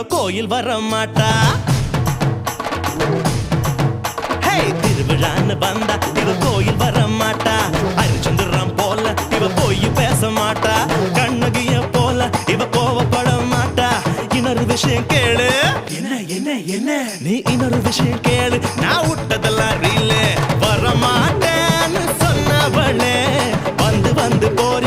கோயில் வர மாட்டா. திருவிழான்னு வந்தா இவ கோயில் வர மாட்டா. ஹரிச்சந்திரன் போல இவ போய் பேச மாட்டா. கண்ணகிய போல இவ கோவப்பட மாட்டா. இன்னொரு விஷயம் கேளு. என்ன என்ன என்ன நீ இன்னொரு விஷயம் கேளு. நான் விட்டதெல்லாம் ரீலே வர மாட்டேன்னு சொன்னவளே வந்து வந்து போற